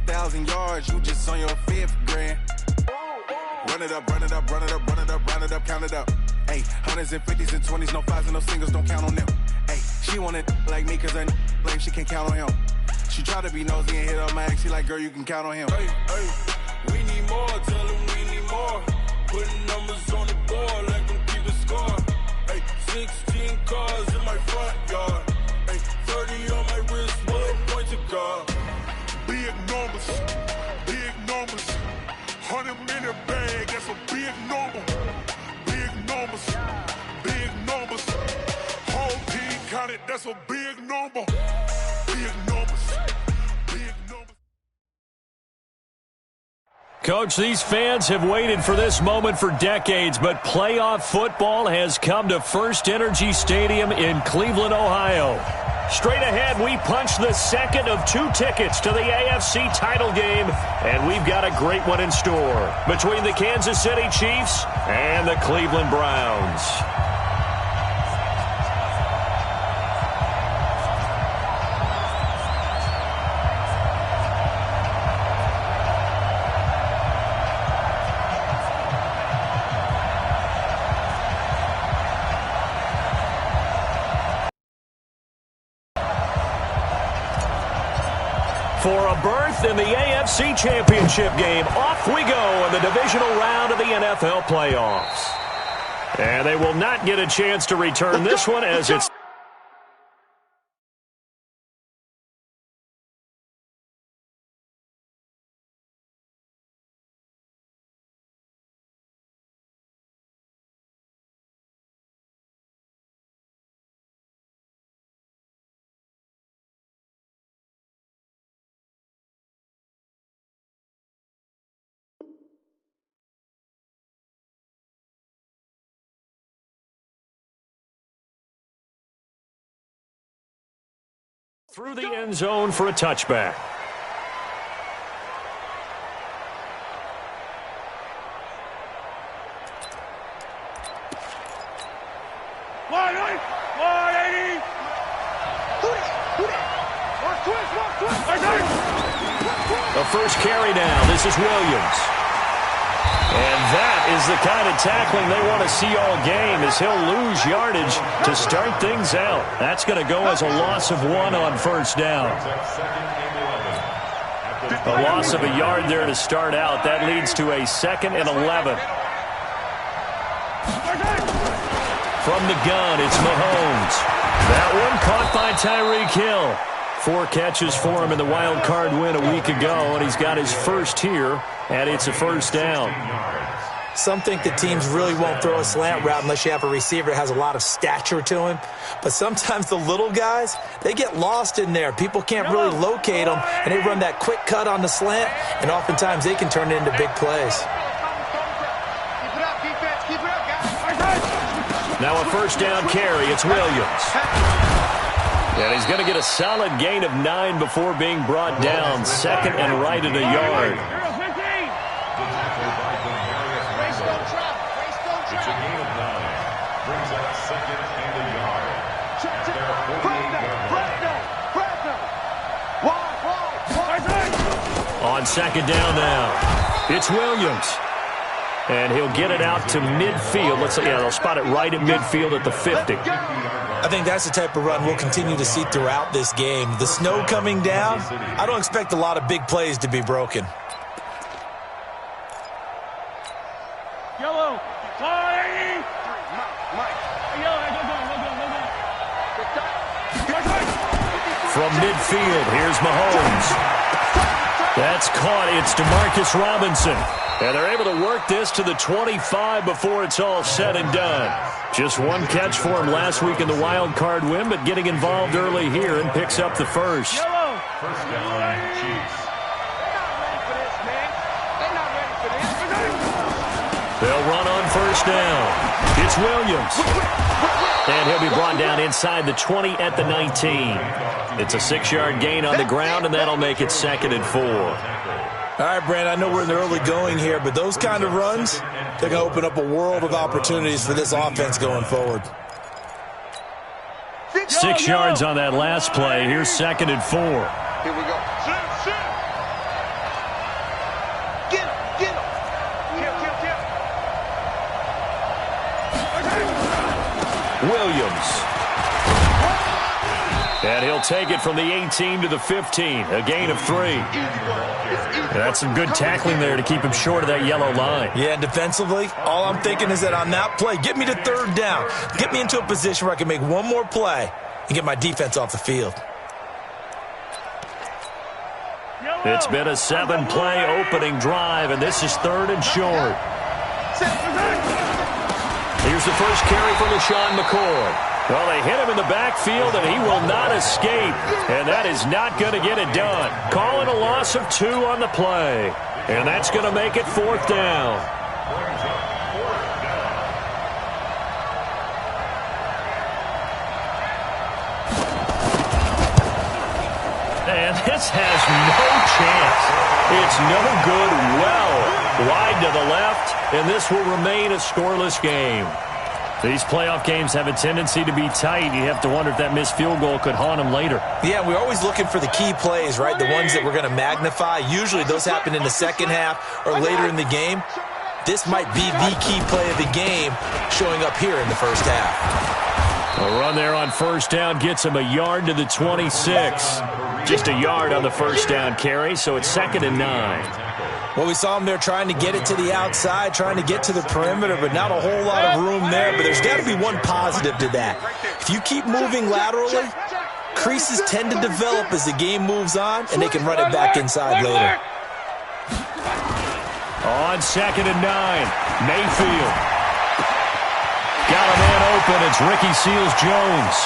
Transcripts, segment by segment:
1,000 yards, you just on your 5th grand. Run it up, run it up, run it up, run it up, run it up, count it up. Hey, hundreds and fifties and 20s, no fives and no singles, don't count on them. Hey, she want it like me, cause her blame, she can't count on him. She try to be nosy and hit up my ex, she like, girl, you can count on him. Hey, hey, we need more, tell them we need more. Putting numbers on the board, like them keep the score. Hey, 16 cars in my front yard. Hey, 30 on my wrist, one point to guard. Big numbers, big numbers. 100 minute bag, that's a big number. Big numbers, big numbers. Whole team counted, that's a big number. Big numbers, big numbers. Coach, these fans have waited for this moment for decades, but playoff football has come to First Energy Stadium in Cleveland, Ohio. Straight ahead, we punch the second of 2 tickets to the AFC title game, and we've got a great one in store between the Kansas City Chiefs and the Cleveland Browns. For a berth in the AFC Championship game, off we go in the divisional round of the NFL playoffs. And they will not get a chance to return this one as it's... through the end zone for a touchback. The first carry now. This is Williams. And that is the kind of tackling they want to see all game, as he'll lose yardage to start things out. That's going to go as a loss of 1 on first down. A loss of a yard there to start out. That leads to a 2nd and 11. From the gun, it's Mahomes. That one caught by Tyreek Hill. 4 catches for him in the wild card win a week ago, and he's got his first here, and it's a first down. Some think that teams really won't throw a slant route unless you have a receiver that has a lot of stature to him. But sometimes the little guys, they get lost in there. People can't really locate them, and they run that quick cut on the slant, and oftentimes they can turn it into big plays. Now a first down carry. It's Williams. And he's going to get a solid gain of 9 before being brought down. 2nd and right at a yard. It's a gain of 9. Brings up 2nd and a yard. On 2nd down now. It's Williams. And he'll get it out to midfield. They'll spot it right at midfield at the 50. I think that's the type of run we'll continue to see throughout this game. The snow coming down, I don't expect a lot of big plays to be broken. Yellow. From midfield, here's Mahomes. That's caught. It's DeMarcus Robinson. And they're able to work this to the 25 before it's all said and done. Just 1 catch for him last week in the wild card win, but getting involved early here and picks up the first. Yellow. First down, Chiefs. They'll run on first down. It's Williams. And he'll be brought down inside the 20 at the 19. It's a 6-yard gain on the ground, and that'll make it 2nd and 4. All right, Brand, I know we're in the early going here, but those kind of runs, they're going to open up a world of opportunities for this offense going forward. 6 yards on that last play. Here's 2nd and 4. Here we go. Williams. And he'll take it from the 18 to the 15, a gain of 3. That's some good tackling there to keep him short of that yellow line. Yeah, and defensively, all I'm thinking is that on that play, get me to third down. Get me into a position where I can make one more play and get my defense off the field. It's been a 7-play opening drive, and this is 3rd and short. Here's the first carry from LaShawn McCoy. Well, they hit him in the backfield, and he will not escape. And that is not going to get it done. Calling a loss of 2 on the play. And that's going to make it 4th down. And this has no chance. It's no good. Well wide to the left, and this will remain a scoreless game. These playoff games have a tendency to be tight. You have to wonder if that missed field goal could haunt them later. Yeah, we're always looking for the key plays, right? The ones that we're going to magnify. Usually those happen in the second half or later in the game. This might be the key play of the game showing up here in the first half. A run there on first down gets him a yard to the 26. Just a yard on the first down carry, so it's 2nd and 9. Well, we saw him there trying to get it to the outside, trying to get to the perimeter, but not a whole lot of room there. But there's got to be one positive to that. If you keep moving laterally, creases tend to develop as the game moves on, and they can run it back inside later. On 2nd and 9, Mayfield. Got a man open. It's Ricky Seals-Jones.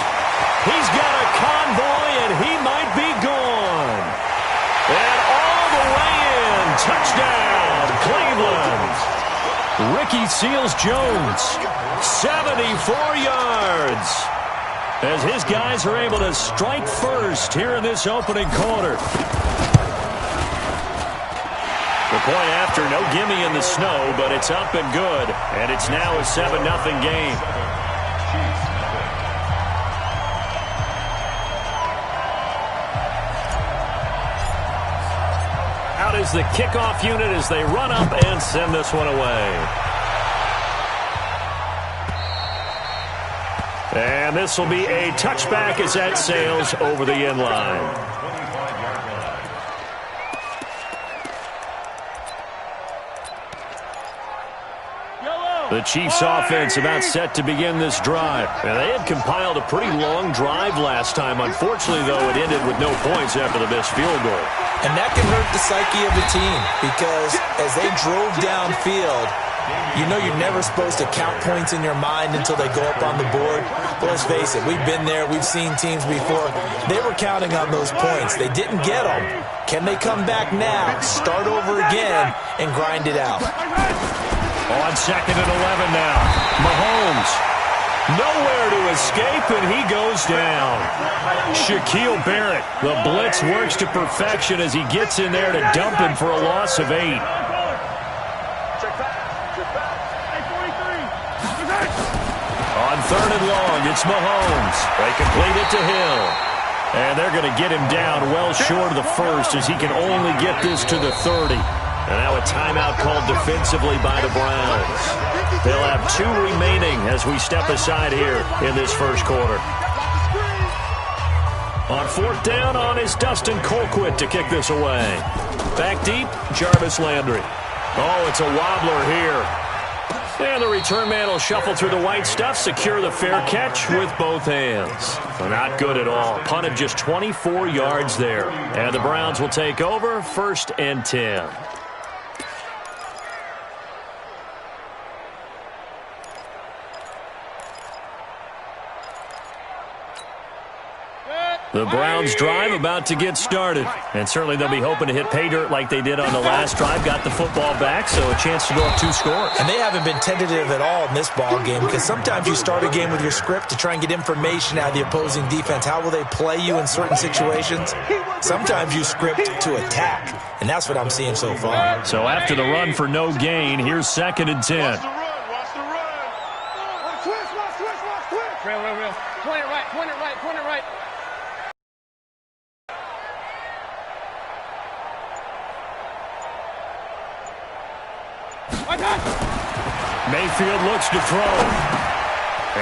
He's got a convoy, and he might be gone. And all the way in. Touchdown, Cleveland. Ricky Seals-Jones, 74 yards. As his guys are able to strike first here in this opening quarter. The point after, no gimme in the snow, but it's up and good. And it's now a 7-0 game. Out is the kickoff unit as they run up and send this one away. And this will be a touchback as that sails over the end line. The Chiefs' offense about set to begin this drive. And they had compiled a pretty long drive last time. Unfortunately, though, it ended with no points after the missed field goal. And that can hurt the psyche of the team because as they drove downfield, you know you're never supposed to count points in your mind until they go up on the board. But let's face it, we've been there. We've seen teams before. They were counting on those points. They didn't get them. Can they come back now, start over again, and grind it out? On 2nd and 11 now. Mahomes. Nowhere to escape, and he goes down. Shaquille Barrett. The blitz works to perfection as he gets in there to dump him for a loss of 8. On 3rd and long, it's Mahomes. They complete it to Hill. And they're going to get him down well short of the first as he can only get this to the 30. And now a timeout called defensively by the Browns. They'll have 2 remaining as we step aside here in this first quarter. On 4th down on is Dustin Colquitt to kick this away. Back deep, Jarvis Landry. Oh, it's a wobbler here. And the return man will shuffle through the white stuff, secure the fair catch with both hands. Not good at all. Punted just 24 yards there. And the Browns will take over 1st and 10. The Browns drive about to get started. And certainly they'll be hoping to hit pay dirt like they did on the last drive. Got the football back, so a chance to go up 2 scores. And they haven't been tentative at all in this ball game because sometimes you start a game with your script to try and get information out of the opposing defense. How will they play you in certain situations? Sometimes you script to attack, and that's what I'm seeing so far. So after the run for no gain, here's 2nd and 10. Watch the run. Watch the run. Twist. Real. Point it right. Mayfield looks to throw.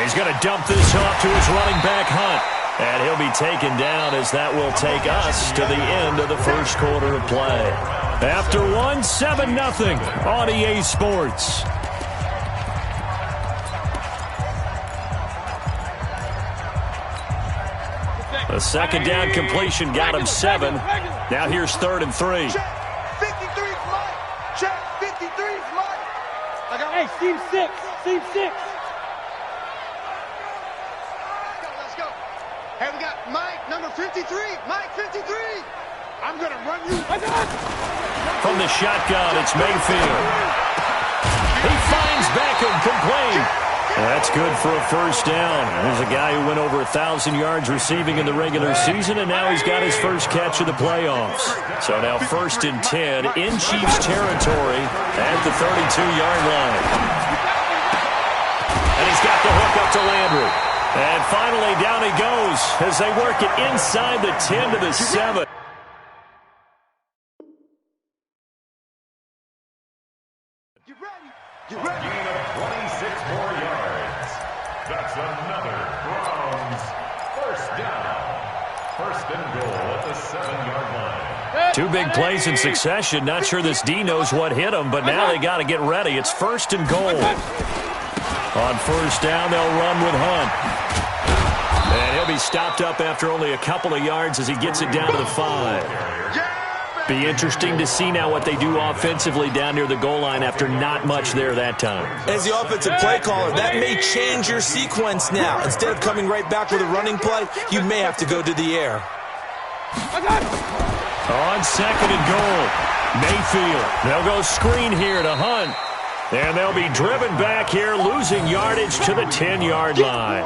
He's going to dump this off to his running back, Hunt. And he'll be taken down as that will take us to the end of the first quarter of play. After one, 7-0 on EA Sports. The second down completion got him 7. Now here's 3rd and 3. Check 53's Mike. Check 53's Mike. Hey, Steve 6. Steve 6. Let's go. Hey, we got Mike, number 53. Mike, 53. I'm going to run you. From the shotgun, it's Mayfield. He finds Beckham, complete. That's good for a first down. There's a guy who went over 1,000 yards receiving in the regular season, and now he's got his first catch of the playoffs. So now 1st and 10 in Chiefs territory at the 32-yard line. And he's got the hook up to Landry. And finally, down he goes as they work it inside the 10 to the 7. Get ready. Get ready. Gain of 26 more yards. That's another Browns first down. 1st and goal at the 7-yard line. 2 big plays in succession. Not sure this D knows what hit him, but now they got to get ready. It's 1st and goal. On 1st down, they'll run with Hunt. And he'll be stopped up after only a couple of yards as he gets it down to the 5. Be interesting to see now what they do offensively down near the goal line after not much there that time. As the offensive play caller, that may change your sequence now. Instead of coming right back with a running play, you may have to go to the air. On 2nd and goal, Mayfield. They'll go screen here to Hunt. And they'll be driven back here, losing yardage to the 10-yard line.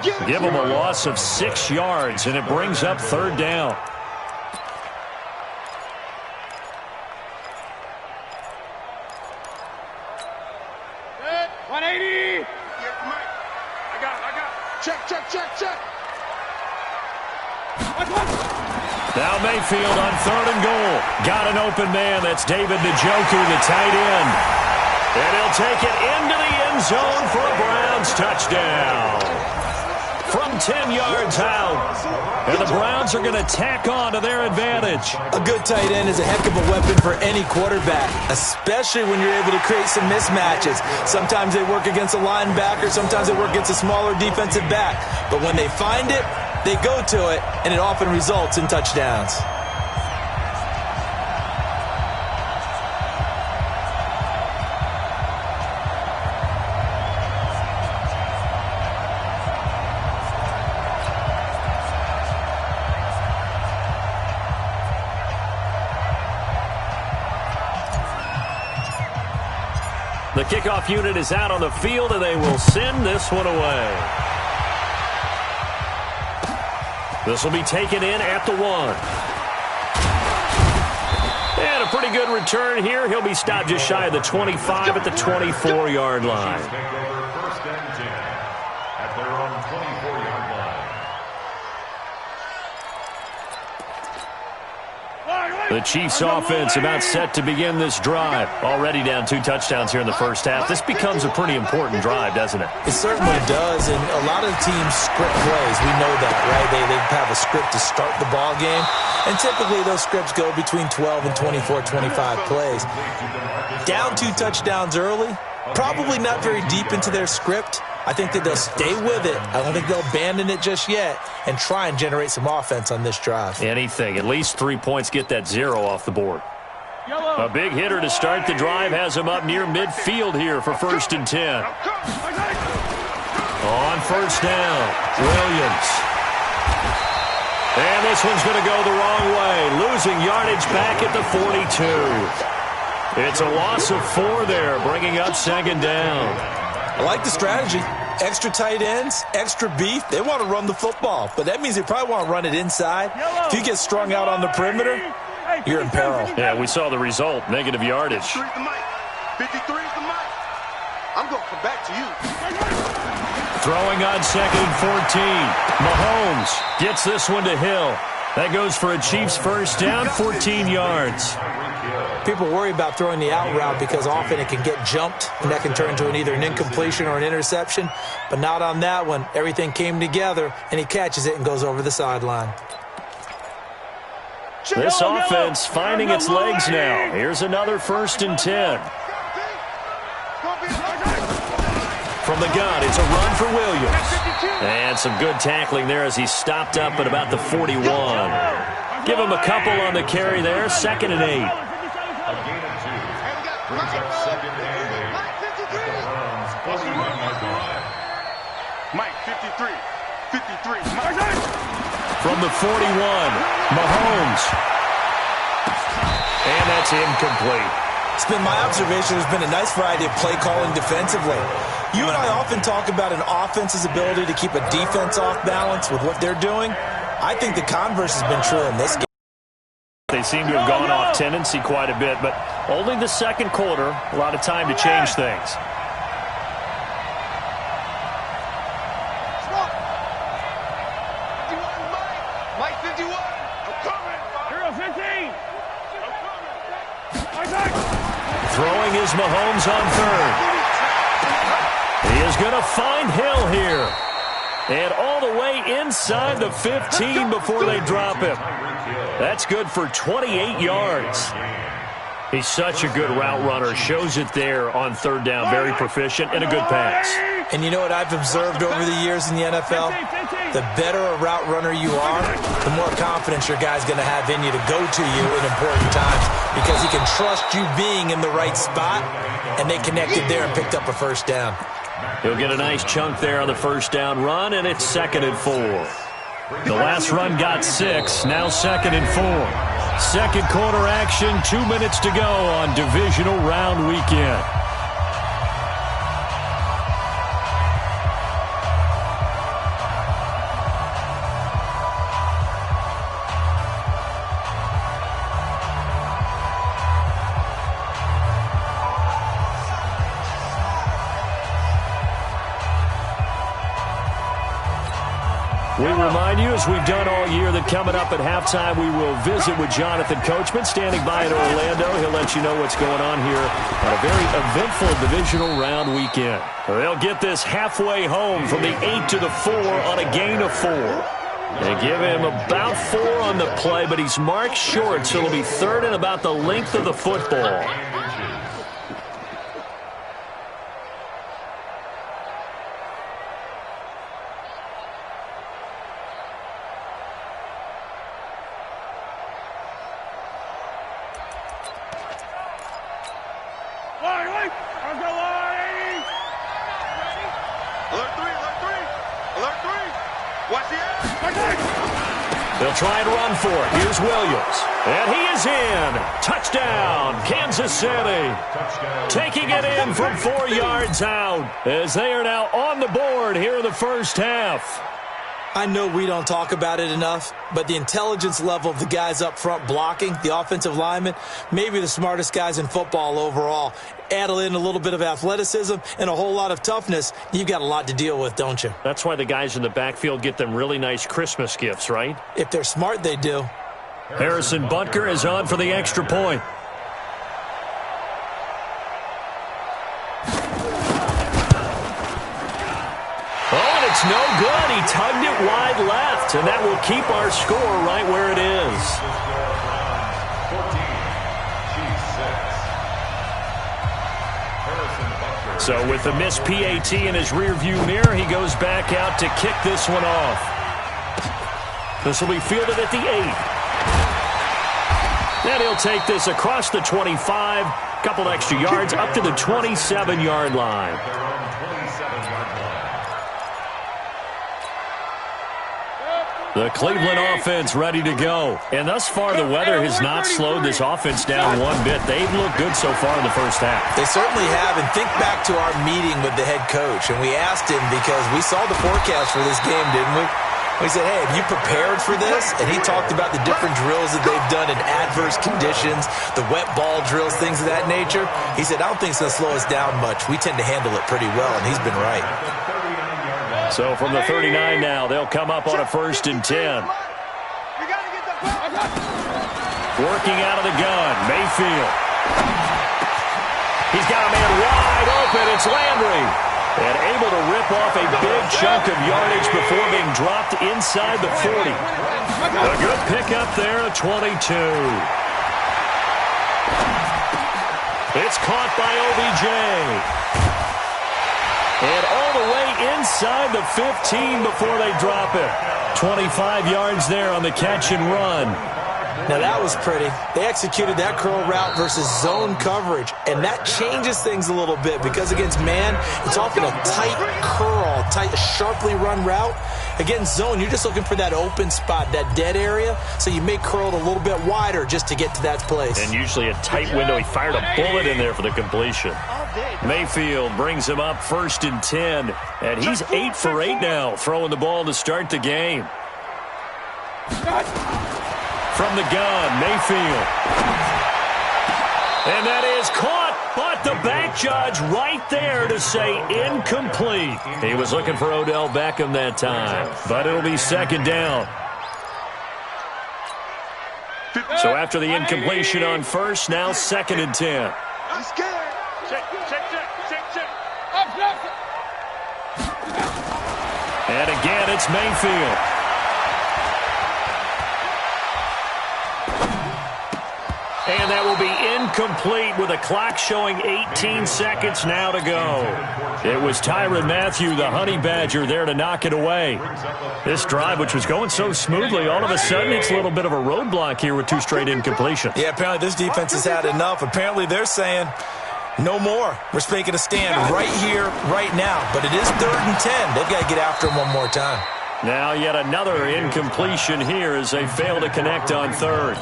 Give them a loss of 6 yards, and it brings up 3rd down. Check. Now Mayfield on 3rd and goal. Got an open man. That's David Njoku, the tight end. And he'll take it into the end zone for a Browns touchdown. From 10 yards out. And the Browns are going to tack on to their advantage. A good tight end is a heck of a weapon for any quarterback, especially when you're able to create some mismatches. Sometimes they work against a linebacker, sometimes they work against a smaller defensive back. But when they find it, they go to it, and it often results in touchdowns. The kickoff unit is out on the field, and they will send this one away. This will be taken in at the 1. And a pretty good return here. He'll be stopped just shy of the 25 at the 24-yard line. Chiefs take over 1st and 10 at their own 24-yard line. The Chiefs offense about set to begin this drive. Already down 2 touchdowns here in the first half. This becomes a pretty important drive, doesn't it? It certainly does, and a lot of teams script plays. We know that, right? They have a script to start the ball game, and typically those scripts go between 12 and 24, 25 plays. Down 2 touchdowns early, probably not very deep into their script. I think that they'll stay with it. I don't think they'll abandon it just yet and try and generate some offense on this drive. Anything. At least 3 points, get that 0 off the board. A big hitter to start the drive has him up near midfield here for 1st and 10. On 1st down, Williams. And this one's going to go the wrong way, losing yardage back at the 42. It's a loss of 4 there, bringing up 2nd down. I like the strategy. Extra tight ends, extra beef. They want to run the football, but that means they probably want to run it inside. If you get strung out on the perimeter, you're in peril. Yeah, we saw the result, negative yardage. 53's the mic. 53's the mic. I'm going to come back to you. Throwing on 2nd and 14. Mahomes gets this one to Hill. That goes for a Chiefs first down, 14 yards. People worry about throwing the out route because often it can get jumped, and that can turn into either an incompletion or an interception. But not on that one. Everything came together, and he catches it and goes over the sideline. This offense finding its legs now. Here's another 1st and 10. From the gun, it's a run for Williams. And some good tackling there as he stopped up at about the 41. Give him a couple on the carry there. 2nd and 8. Mike, 53. 53. From the 41, Mahomes. And that's incomplete. It's been my observation there's been a nice variety of play calling defensively. You and I often talk about an offense's ability to keep a defense off balance with what they're doing. I think the converse has been true in this game. They seem to have gone off tendency quite a bit, but only the 2nd quarter, a lot of time to change things. Mike 51. I'm coming. Hero 15. Throwing is Mahomes on 3rd. He is going to find Hill here. And all the way inside the 15 before they drop him. That's good for 28 yards. He's such a good route runner. Shows it there on 3rd down. Very proficient and a good pass. And you know what I've observed over the years in the NFL? The better a route runner you are, the more confidence your guy's going to have in you to go to you in important times because he can trust you being in the right spot, and they connected there and picked up a 1st down. He'll get a nice chunk there on the 1st down run, and it's 2nd and 4. The last run got 6, now 2nd and 4. 2nd quarter action, 2 minutes to go on divisional round weekend. We remind you, as we've done all year, that coming up at halftime, we will visit with Jonathan Coachman, standing by in Orlando. He'll let you know what's going on here on a very eventful divisional round weekend. They'll get this halfway home from the 8 to the 4 on a gain of 4. They give him about 4 on the play, but he's marked short, so it'll be 3rd and about the length of the football. They'll try and run for it. Here's Williams. And he is in. Touchdown, Kansas City. Taking it in from 4 yards out as they are now on the board here in the 1st half. I know we don't talk about it enough, but the intelligence level of the guys up front blocking, the offensive linemen, maybe the smartest guys in football overall. Add in a little bit of athleticism and a whole lot of toughness, you've got a lot to deal with, don't you? That's why the guys in the backfield get them really nice Christmas gifts, right? If they're smart, they do. Harrison Butker is on for the extra point. It's no good. He tugged it wide left, and that will keep our score right where it is. So with the missed PAT in his rearview mirror, he goes back out to kick this one off. This will be fielded at the 8. And he'll take this across the 25, couple extra yards, up to the 27-yard line. The Cleveland offense ready to go. And thus far, the weather has not slowed this offense down one bit. They've looked good so far in the 1st half. They certainly have. And think back to our meeting with the head coach. And we asked him because we saw the forecast for this game, didn't we? We said, hey, have you prepared for this? And he talked about the different drills that they've done in adverse conditions, the wet ball drills, things of that nature. He said, I don't think it's going to slow us down much. We tend to handle it pretty well, and he's been right. So from the 39 now, they'll come up on a 1st and 10. Working out of the gun, Mayfield. He's got a man wide open. It's Landry. And able to rip off a big chunk of yardage before being dropped inside the 40. A good pickup there, a 22. It's caught by OBJ. And all the way inside the 15 before they drop it. 25 yards there on the catch and run. Now that was pretty. They executed that curl route versus zone coverage, and that changes things a little bit because against man, it's often a tight curl, tight, sharply run route. Against zone, you're just looking for that open spot, that dead area, so you may curl it a little bit wider just to get to that place. And usually a tight window. He fired a bullet in there for the completion. Mayfield brings him up 1st and 10, and he's 8 for 8 now, throwing the ball to start the game. From the gun, Mayfield. And that is caught, but the back judge right there to say incomplete. He was looking for Odell Beckham that time, but it'll be 2nd down. So after the incompletion on 1st, now 2nd and 10. I'm scared. Check. And again, it's Mayfield. And that will be incomplete with a clock showing 18 seconds now to go. It was Tyrann Mathieu, the Honey Badger, there to knock it away. This drive, which was going so smoothly, all of a sudden it's a little bit of a roadblock here with 2 straight incompletions. Yeah, apparently this defense has had enough. Apparently they're saying, no more. We're making a stand right here, right now. But it is 3rd and 10. They've got to get after him one more time. Now yet another incompletion here as they fail to connect on 3rd.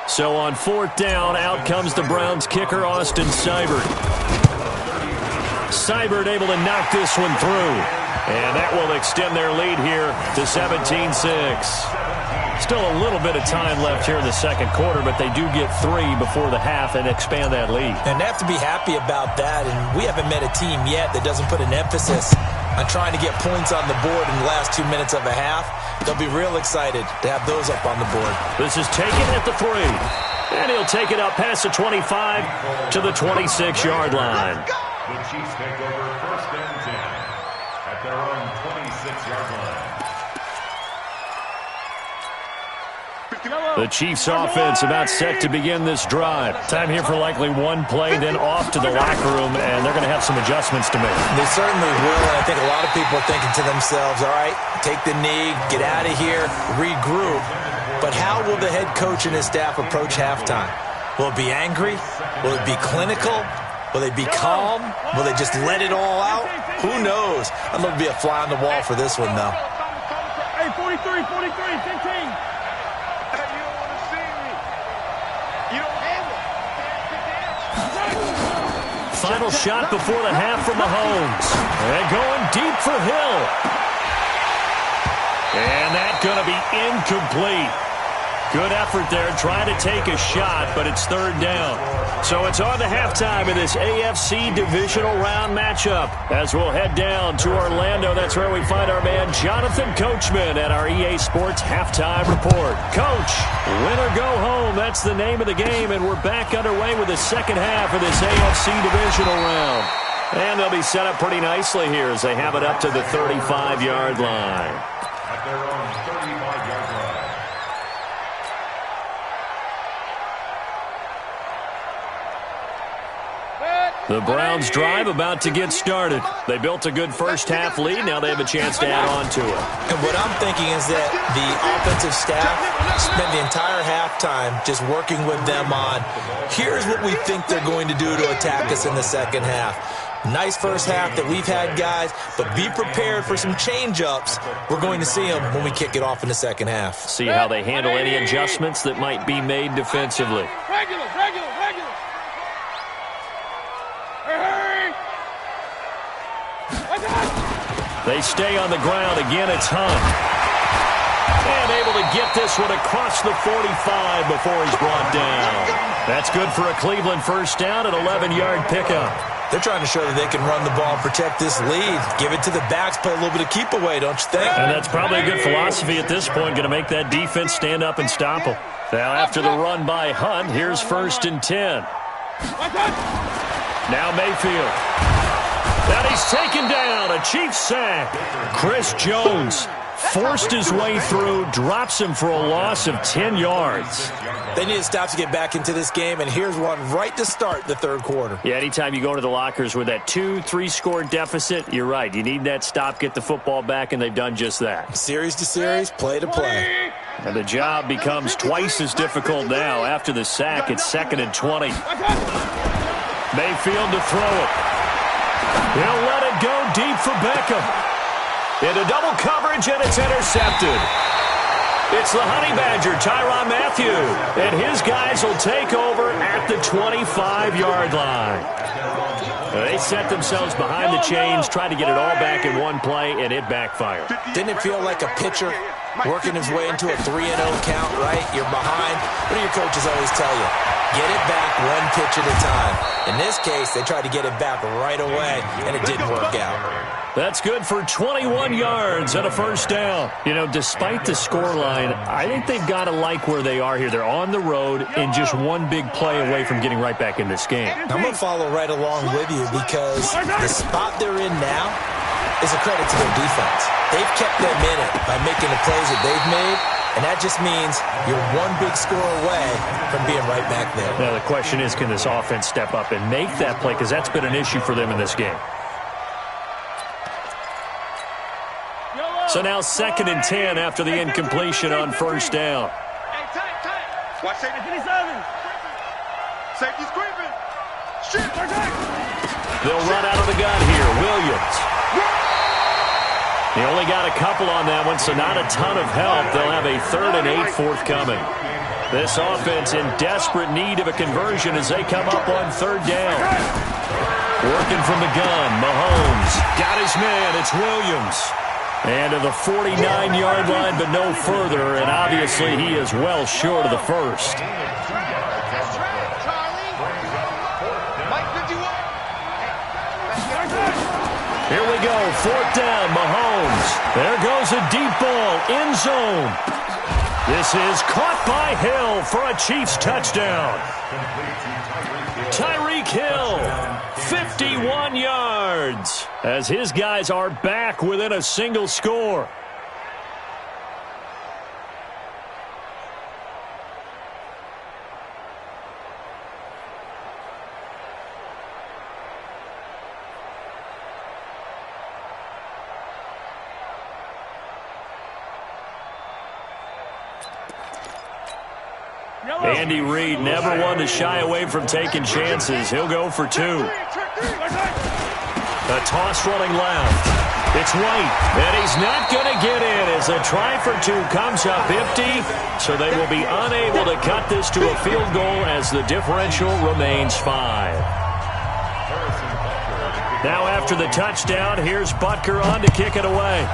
So on 4th down, out comes the Browns kicker, Austin Seibert. Seibert able to knock this one through. And that will extend their lead here to 17-6. Still a little bit of time left here in the 2nd quarter, but they do get 3 before the half and expand that lead. And they have to be happy about that, and we haven't met a team yet that doesn't put an emphasis on trying to get points on the board in the last 2 minutes of a half. They'll be real excited to have those up on the board. This is taken at the 3. And he'll take it up past the 25 to the 26-yard line. The Chiefs take over 1st and 10 at their own 26-yard line. The Chiefs offense about set to begin this drive. Time here for likely one play, then off to the locker room, and they're going to have some adjustments to make. They certainly will, and I think a lot of people are thinking to themselves, all right, take the knee, get out of here, regroup. But how will the head coach and his staff approach halftime? Will it be angry? Will it be clinical? Will they be calm? Will they just let it all out? Who knows? I'd love to be a fly on the wall for this one, though. Hey, 43, 15. Final shot before the half from Mahomes. And going deep for Hill. And that's going to be incomplete. Good effort there trying to take a shot, but it's 3rd down. So it's on to halftime in this AFC divisional round matchup. As we'll head down to Orlando, that's where we find our man Jonathan Coachman at our EA Sports Halftime Report. Coach, win or go home, that's the name of the game, and we're back underway with the 2nd half of this AFC divisional round. And they'll be set up pretty nicely here as they have it up to the 35-yard line. At their own 35-yard line. The Browns drive about to get started. They built a good 1st half lead. Now they have a chance to add on to it. And what I'm thinking is that the offensive staff spent the entire halftime just working with them on, here's what we think they're going to do to attack us in the 2nd half. Nice 1st half that we've had, guys, but be prepared for some change-ups. We're going to see them when we kick it off in the 2nd half. See how they handle any adjustments that might be made defensively. Regular. They stay on the ground. Again, it's Hunt. And able to get this one across the 45 before he's brought down. That's good for a Cleveland 1st down, an 11-yard pickup. They're trying to show that they can run the ball and protect this lead. Give it to the backs, play a little bit of keep away, don't you think? And that's probably a good philosophy at this point, going to make that defense stand up and stop them. Now after the run by Hunt, here's 1st and 10. Now Mayfield. And he's taken down. A Chiefs sack. Chris Jones forced his way through, drops him for a loss of 10 yards. They need to stop to get back into this game, and here's one right to start the third quarter. Yeah, anytime you go to the lockers with that 2-3 score deficit, you're right. You need that stop, get the football back, and they've done just that. Series to series, play to play. And the job becomes twice as difficult now. After the sack, it's 2nd and 20. Mayfield to throw it. He'll let it go deep for Beckham. Into double coverage, and it's intercepted. It's the Honey Badger, Tyrann Mathieu. And his guys will take over at the 25-yard line. They set themselves behind the chains, tried to get it all back in one play, and it backfired. Didn't it feel like a pitcher working his way into a 3-0 count, right? You're behind. What do your coaches always tell you? Get it back one pitch at a time. In this case, they tried to get it back right away, and it didn't work out. That's good for 21 yards and a 1st down. You know, despite the scoreline, I think they've got to like where they are here. They're on the road and just one big play away from getting right back in this game. I'm going to follow right along with you because the spot they're in now is a credit to their defense. They've kept them in it by making the plays that they've made, and that just means you're one big score away from being right back there. Now, the question is, can this offense step up and make that play? Because that's been an issue for them in this game. So now 2nd and 10 after the incompletion on 1st down. Watch safety. Safety's creeping. Shit. They'll run out of the gun here. Williams. He only got a couple on that one, so not a ton of help. They'll have a 3rd and 8 forthcoming. This offense in desperate need of a conversion as they come up on 3rd down. Working from the gun, Mahomes got his man. It's Williams. And to the 49-yard line, but no further, and obviously he is well short of the 1st. Here we go, 4th down, Mahomes. There goes a deep ball, end zone. This is caught by Hill for a Chiefs touchdown. Tyreek Hill, 51 yards, as his guys are back within a single score. Andy Reid never one to shy away from taking chances. He'll go for 2. A toss running left. It's White, and he's not going to get in as a try for 2 comes up empty, so they will be unable to cut this to a field goal as the differential remains 5. Now after the touchdown, here's Butker on to kick it away.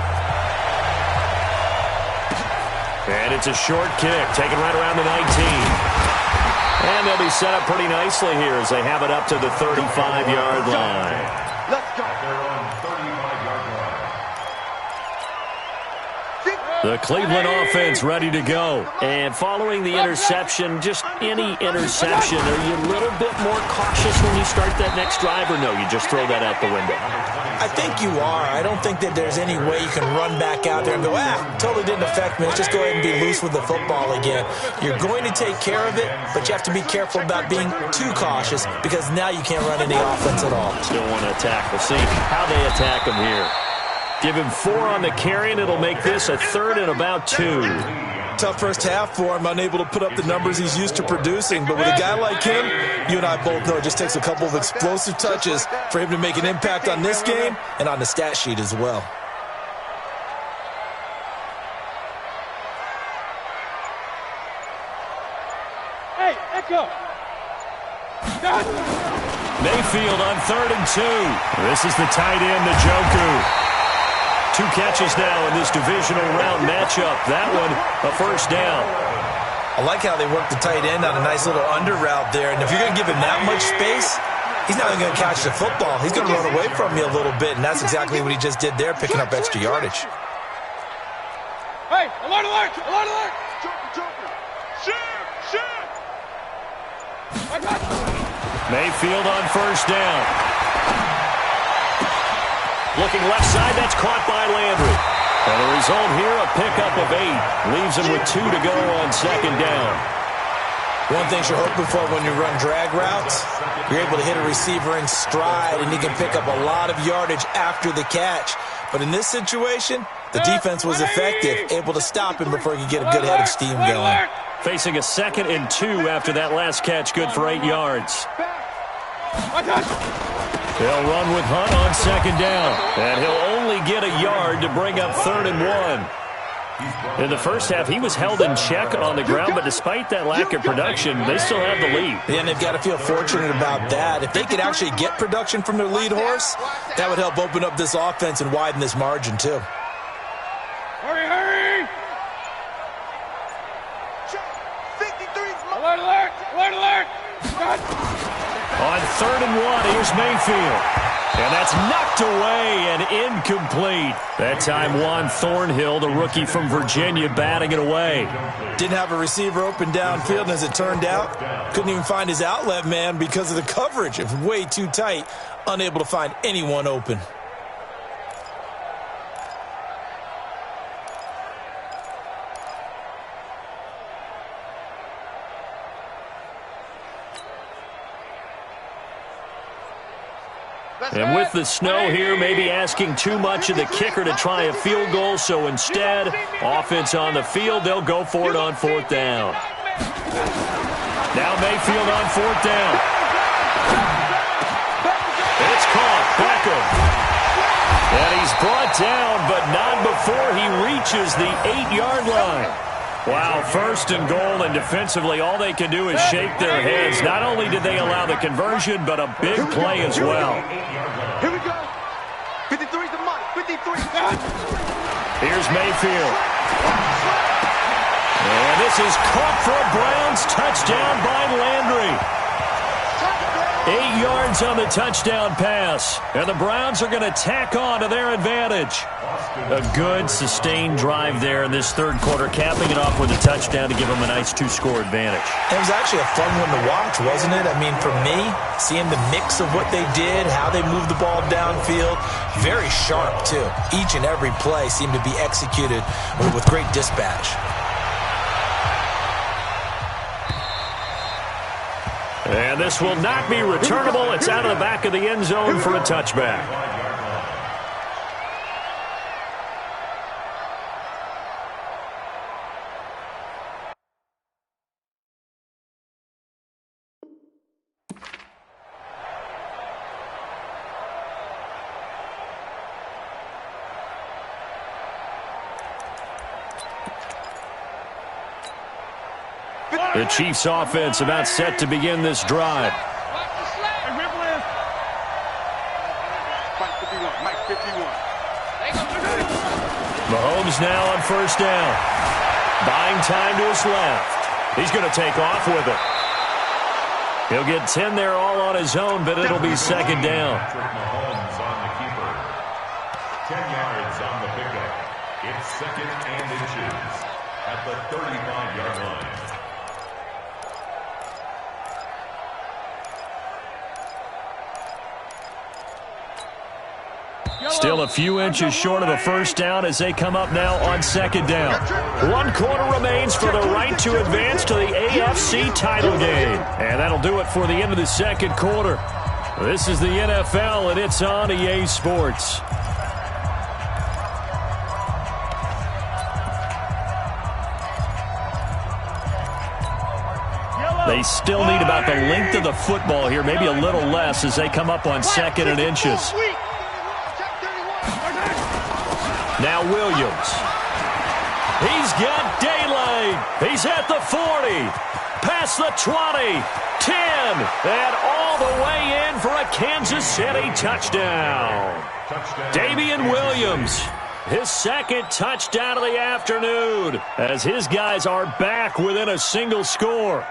And it's a short kick, taken right around the 19. And they'll be set up pretty nicely here as they have it up to the 35-yard line. Let's go. The Cleveland offense ready to go. And following the interception, just any interception, are you a little bit more cautious when you start that next drive, or no, you just throw that out the window? I think you are. I don't think that there's any way you can run back out there and go, totally didn't affect me. Let's just go ahead and be loose with the football again. You're going to take care of it, but you have to be careful about being too cautious because now you can't run any offense at all. Still want to attack. We'll see how they attack him here. Give him 4 on the carry, and it'll make this a 3rd and about 2. Tough first half for him, unable to put up the numbers he's used to producing. But with a guy like him, you and I both know it just takes a couple of explosive touches for him to make an impact on this game and on the stat sheet as well. Hey, Echo. Mayfield on 3rd and 2. This is the tight end, Njoku. 2 catches now in this divisional round matchup. That one, a 1st down. I like how they work the tight end on a nice little under route there. And if you're going to give him that much space, he's not even going to catch the football. He's going to run away from you a little bit, and that's exactly what he just did there, picking up extra yardage. Hey, alert, alert, alert, alert. Joker, Joker. Shit. Mayfield on first down. Looking left side, that's caught by Landry. And the result here, a pickup of 8. Leaves him with 2 to go on second down. One thing you're hoping for when you run drag routes, you're able to hit a receiver in stride, and he can pick up a lot of yardage after the catch. But in this situation, the defense was effective, able to stop him before he could get a good head of steam going. Facing a 2nd and 2 after that last catch, good for 8 yards. They'll run with Hunt on second down, and he'll only get a yard to bring up 3rd and 1. In the first half, he was held in check on the ground, but despite that lack of production, they still have the lead. Yeah, and they've got to feel fortunate about that. If they could actually get production from their lead horse, that would help open up this offense and widen this margin, too. Hurry, hurry! Alert, alert! Alert, alert! On 3rd and 1, here's Mayfield. And that's knocked away and incomplete. That time, Juan Thornhill, the rookie from Virginia, batting it away. Didn't have a receiver open downfield, and as it turned out, couldn't even find his outlet man because of the coverage. It was way too tight, unable to find anyone open. And with the snow here, maybe asking too much of the kicker to try a field goal. So instead, offense on the field, they'll go for it on 4th down. Now Mayfield on 4th down. It's caught. Beckham. And he's brought down, but not before he reaches the 8-yard line. Wow, 1st and goal, and defensively, all they can do is shake their heads. Not only did they allow the conversion, but a big play as well. Here we go. 53's the mark. 53. Here's Mayfield. And this is caught for a Browns touchdown by Landry. 8 yards on the touchdown pass. And the Browns are going to tack on to their advantage. A good, sustained drive there in this 3rd quarter, capping it off with a touchdown to give them a nice 2-score advantage. It was actually a fun one to watch, wasn't it? I mean, for me, seeing the mix of what they did, how they moved the ball downfield, very sharp, too. Each and every play seemed to be executed with great dispatch. And this will not be returnable. It's out of the back of the end zone for a touchback. The Chiefs offense about set to begin this drive. Mahomes now on first down. Buying time to his left. He's going to take off with it. He'll get 10 there all on his own, but it'll be second down. Mahomes on the keeper. 10 yards on the pickup. It's 2nd and inches at the 35-yard line. Still a few inches short of a first down as they come up now on second down. 1 quarter remains for the right to advance to the AFC title game. And that'll do it for the end of the 2nd quarter. This is the NFL, and it's on EA Sports. They still need about the length of the football here, maybe a little less as they come up on 2nd and inches. Now Williams. He's got daylight. He's at the 40. Past the 20. 10. And all the way in for a Kansas City touchdown. Damian Williams. His 2nd touchdown of the afternoon as his guys are back within a single score.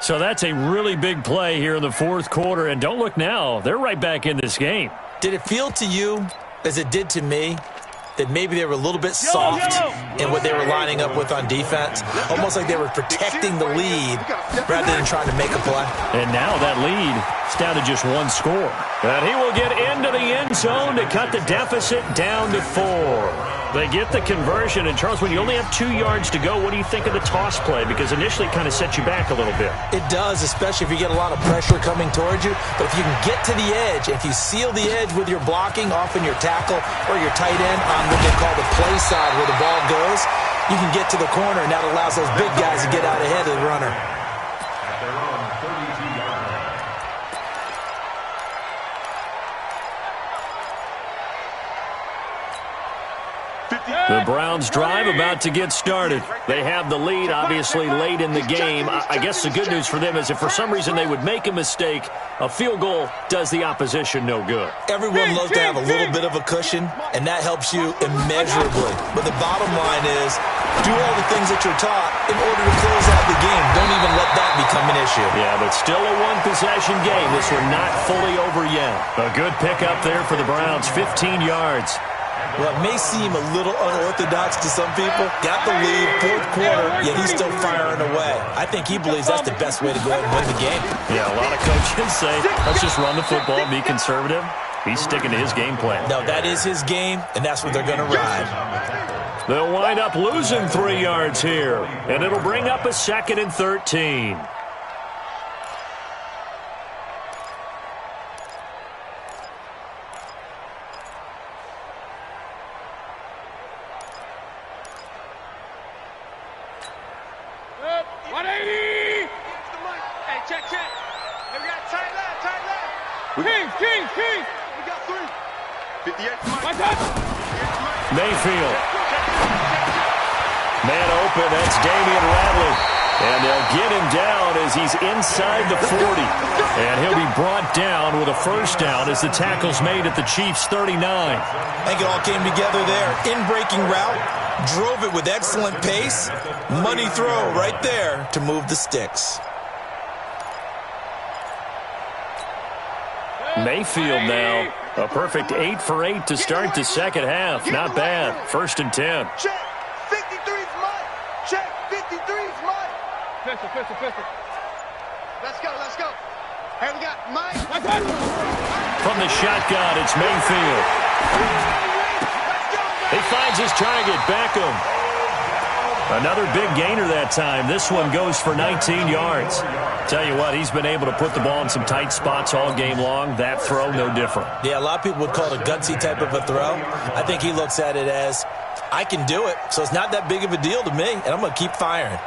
So that's a really big play here in the 4th quarter. And don't look now. They're right back in this game. Did it feel to you, as it did to me, that maybe they were a little bit soft in what they were lining up with on defense, almost like they were protecting the lead rather than trying to make a play. And now that lead is down to just one score. And he will get into the end zone to cut the deficit down to 4. They get the conversion. And, Charles, when you only have 2 yards to go, what do you think of the toss play? Because initially it kind of set you back a little bit. It does, especially if you get a lot of pressure coming towards you. But if you can get to the edge, if you seal the edge with your blocking, often your tackle or your tight end on what they call the play side where the ball goes, you can get to the corner, and that allows those big guys to get out ahead of the runner. At their own 32-yard line. The Browns drive about to get started. They have the lead, obviously, late in the game. I guess the good news for them is if for some reason they would make a mistake, a field goal does the opposition no good. Everyone loves to have a little bit of a cushion, and that helps you immeasurably. But the bottom line is do all the things that you're taught in order to close out the game. Don't even let that become an issue. Yeah, but still a one-possession game. This one not fully over yet. A good pickup there for the Browns, 15 yards. Well, it may seem a little unorthodox to some people. Got the lead, fourth quarter, yet he's still firing away. I think he believes that's the best way to go ahead and win the game. Yeah, a lot of coaches say, let's just run the football, be conservative. He's sticking to his game plan. No, that is his game, and that's what they're going to ride. They'll wind up losing 3 yards here, and it'll bring up a 2nd and 13. Mayfield. Man open, that's Damian Radley. And they'll get him down as he's inside the 40. And he'll be brought down with a first down as the tackle's made at the Chiefs' 39. I think it all came together there. In-breaking route, drove it with excellent pace. Money throw right there to move the sticks. Mayfield now. A perfect 8 for 8 to start the second half. Not bad. 1st and 10. Check. 53's mine. Check. 53's mine. Pistol. Let's go. Hey, we got Mike. From the shotgun, it's Mayfield. He finds his target. Beckham. Another big gainer that time. This one goes for 19 yards. Tell you what, he's been able to put the ball in some tight spots all game long. That throw, no different. Yeah, a lot of people would call it a gutsy type of a throw. I think he looks at it as, I can do it, so it's not that big of a deal to me, and I'm going to keep firing.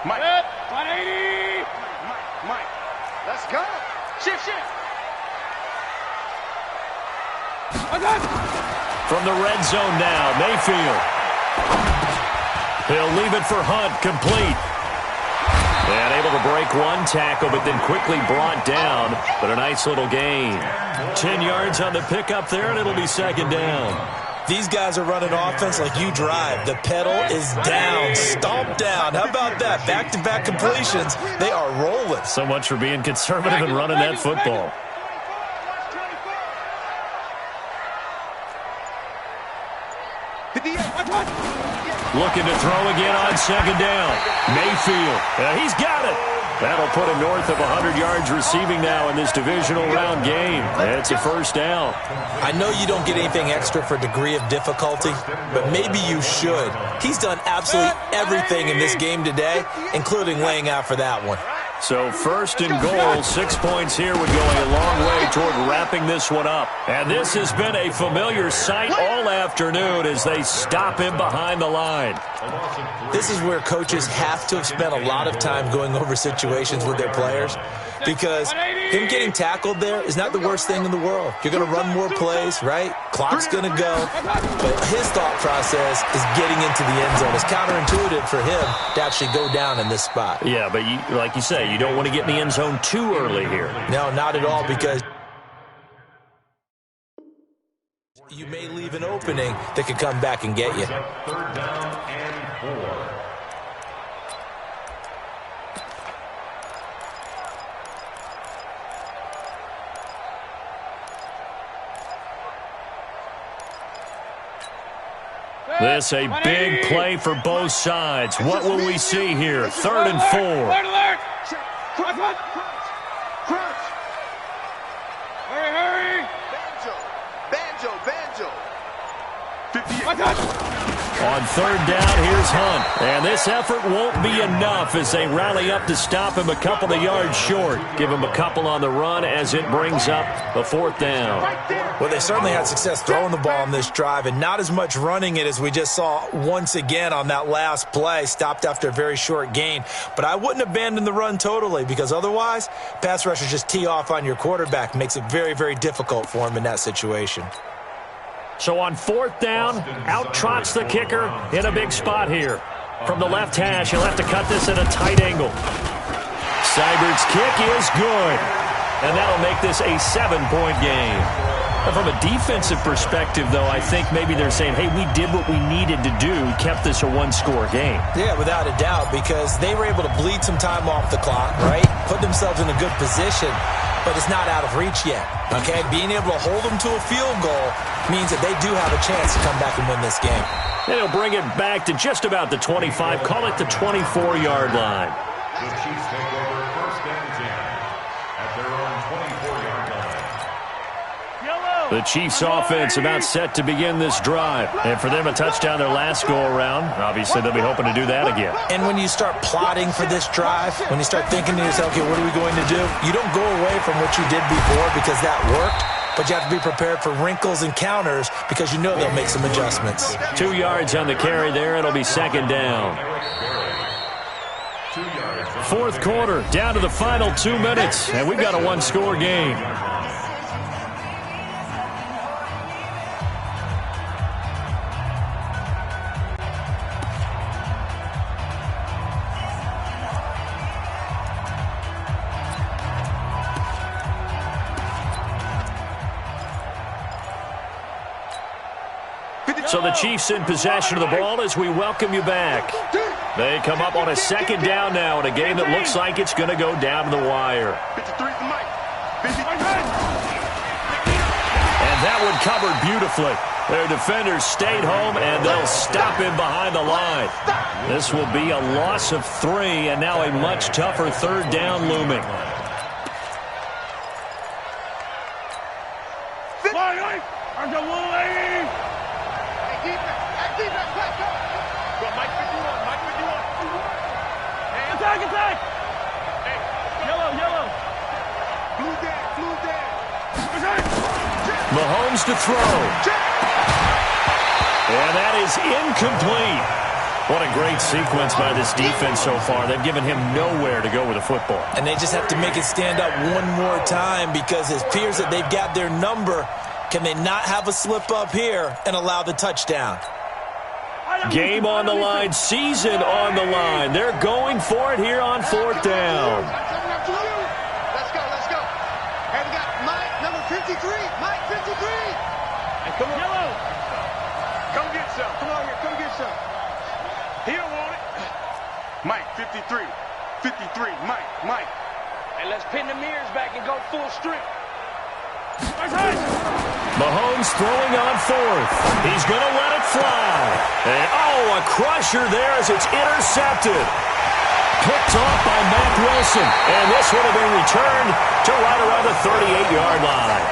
Mike. 180. Mike. Let's go. Shift. From the red zone now, Mayfield. He'll leave it for Hunt, complete. And able to break one tackle, but then quickly brought down. But a nice little gain. 10 yards on the pickup there, and it'll be 2nd down. These guys are running offense like you drive. The pedal is down, stomped down. How about that? Back-to-back completions. They are rolling. So much for being conservative and running that football. Looking to throw again on 2nd down. Mayfield. He's got it. That'll put him north of 100 yards receiving now in this divisional round game. It's a 1st down. I know you don't get anything extra for degree of difficulty, but maybe you should. He's done absolutely everything in this game today, including laying out for that one. So 1st and goal, 6 points here would go a long way toward wrapping this one up. And this has been a familiar sight all afternoon as they stop him behind the line. This is where coaches have to have spent a lot of time going over situations with their players, because him getting tackled there is not the worst thing in the world. You're going to run more plays, right? Clock's going to go. But his thought process is getting into the end zone. It's counterintuitive for him to actually go down in this spot. Yeah, but like you say, you don't want to get in the end zone too early here. No, not at all, because you may leave an opening that could come back and get you. 3rd down and 4. This a big play for both sides. What will we see here? 3rd and 4. Alert! Crunch! Hurry! Banjo! 58. On 3rd down, here's Hunt. And this effort won't be enough as they rally up to stop him a couple of yards short. Give him a couple on the run as it brings up a 4th down. Well, they certainly had success throwing the ball on this drive and not as much running it as we just saw once again on that last play. Stopped after a very short gain. But I wouldn't abandon the run totally because otherwise, pass rushers just tee off on your quarterback. Makes it very, very difficult for him in that situation. So on 4th down, out trots the kicker in a big spot here. From the left hash, he'll have to cut this at a tight angle. Seibert's kick is good. And that'll make this a 7-point game. And from a defensive perspective, though, I think maybe they're saying, hey, we did what we needed to do. We kept this a 1-score game. Yeah, without a doubt, because they were able to bleed some time off the clock, right? Put themselves in a good position, but it's not out of reach yet, okay? Being able to hold them to a field goal means that they do have a chance to come back and win this game. And he'll bring it back to just about the 25, call it the 24-yard line. The Chiefs take over 1st and 10 at their own 24-yard line. The Chiefs offense about set to begin this drive. And for them, a touchdown their last go-around. Obviously, they'll be hoping to do that again. And when you start plotting for this drive, when you start thinking to yourself, okay, what are we going to do? You don't go away from what you did before because that worked, but you have to be prepared for wrinkles and counters because you know they'll make some adjustments. 2 yards on the carry there. It'll be 2nd down. 4th quarter, down to the final 2 minutes, and we've got a 1-score game. So the Chiefs in possession of the ball as we welcome you back. They come up on a 2nd down now in a game that looks like it's going to go down to the wire. And that one covered beautifully. Their defenders stayed home, and they'll stop him behind the line. This will be a loss of 3, and now a much tougher 3rd down looming. Attack! Hey, yellow. Blue down. Mahomes to throw. And that is incomplete. What a great sequence by this defense so far. They've given him nowhere to go with the football. And they just have to make it stand up one more time because it appears that they've got their number. Can they not have a slip up here and allow the touchdown? Game on the line, season on the line. They're going for it here on 4th down. Let's go. And we got Mike, number 53. Mike, 53. Hey, come on. Yellow. Come get some. Come on here. Come get some. He don't want it. Mike, 53. 53. Mike. And let's pin the mirrors back and go full strength. Mahomes throwing on 4th. He's going to let it fly. And, a crusher there as it's intercepted. Picked off by Mack Wilson. And this one will be returned to right around the 38-yard line.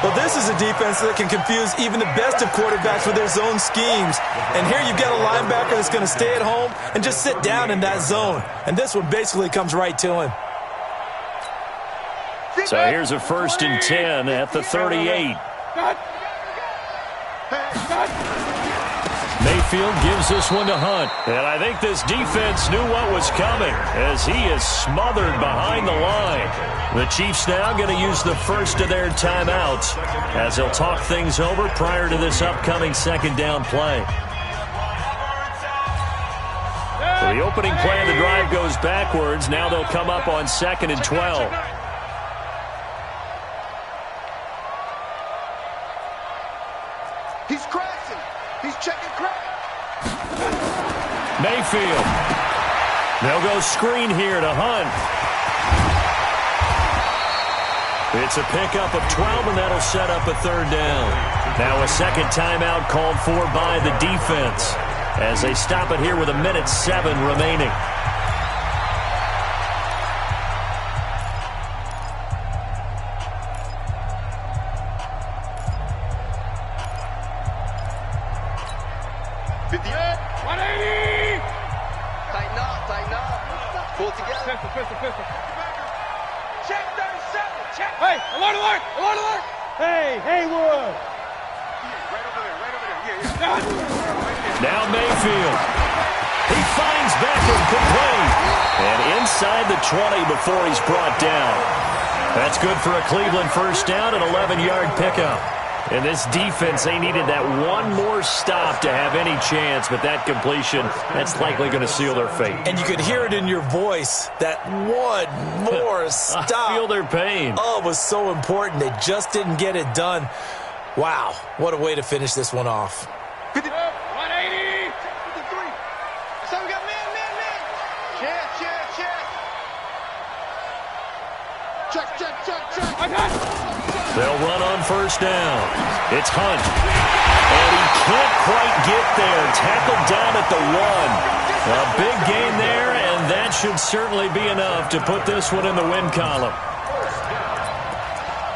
Well, this is a defense that can confuse even the best of quarterbacks with their zone schemes. And here you've got a linebacker that's going to stay at home and just sit down in that zone. And this one basically comes right to him. So here's a 1st and 10 at the 38. Mayfield gives this one to Hunt. And I think this defense knew what was coming as he is smothered behind the line. The Chiefs now going to use the first of their timeouts as they'll talk things over prior to this upcoming 2nd down play. So the opening play of the drive goes backwards. Now they'll come up on 2nd and 12. He's crashing. He's checking crack. Mayfield. They'll go screen here to Hunt. It's a pickup of 12, and that'll set up a third down. Now a second timeout called for by the defense as they stop it here with 1:07 remaining. Hey, alert, alert, alert, alert! Hey, Haywood! Right over there, yeah. Now Mayfield. He finds Beckham complete. And inside the 20 before he's brought down. That's good for a Cleveland first down, an 11-yard pickup. And this defense, they needed that one more stop to have any chance, but that completion, that's likely going to seal their fate. And you could hear it in your voice, that one more stop. I feel their pain. Oh, it was so important. They just didn't get it done. Wow, what a way to finish this one off. 180! 53. So we got man. Check. I got it! They'll run on first down. It's Hunt. And he can't quite get there. Tackled down at the 1. A big gain there, and that should certainly be enough to put this one in the win column.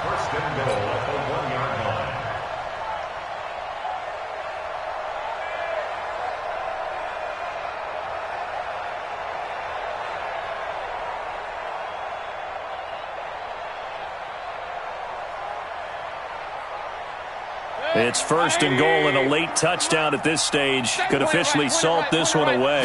First and goal at the 1-yard line. It's first and goal, and a late touchdown at this stage could officially salt this one away.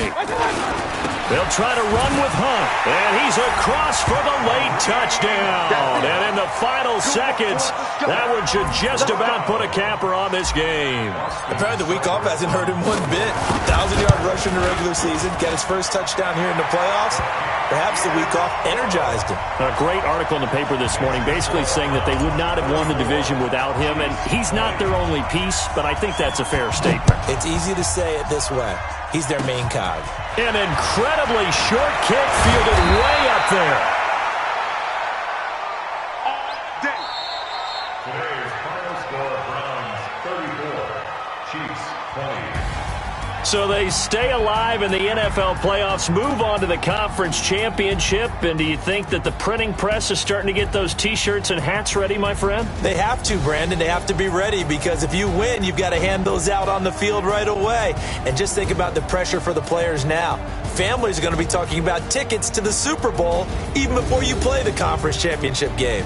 They'll try to run with Hunt, and he's across for the late touchdown. And in the final seconds, that one should just about put a capper on this game. Apparently the week off hasn't hurt him one bit. 1,000-yard rush in the regular season, get his first touchdown here in the playoffs. Perhaps the week off energized him. A great article in the paper this morning basically saying that they would not have won the division without him, and he's not their only piece, but I think that's a fair statement. It's easy to say it this way. He's their main cog. An incredibly short kick fielded way up there. Today's final score, Browns 34, Chiefs 20. So they stay alive in the NFL playoffs, move on to the conference championship, and do you think that the printing press is starting to get those T-shirts and hats ready, my friend? They have to, Brandon. They have to be ready because if you win, you've got to hand those out on the field right away. And just think about the pressure for the players now. Families are going to be talking about tickets to the Super Bowl even before you play the conference championship game.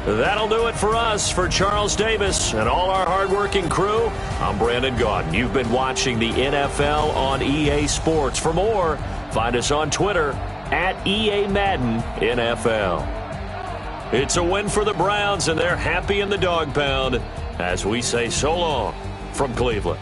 That'll do it for us. For Charles Davis and all our hardworking crew, I'm Brandon Gaudin. You've been watching the NFL on EA Sports. For more, find us on Twitter at EA Madden NFL. It's a win for the Browns, and they're happy in the dog pound as we say so long from Cleveland.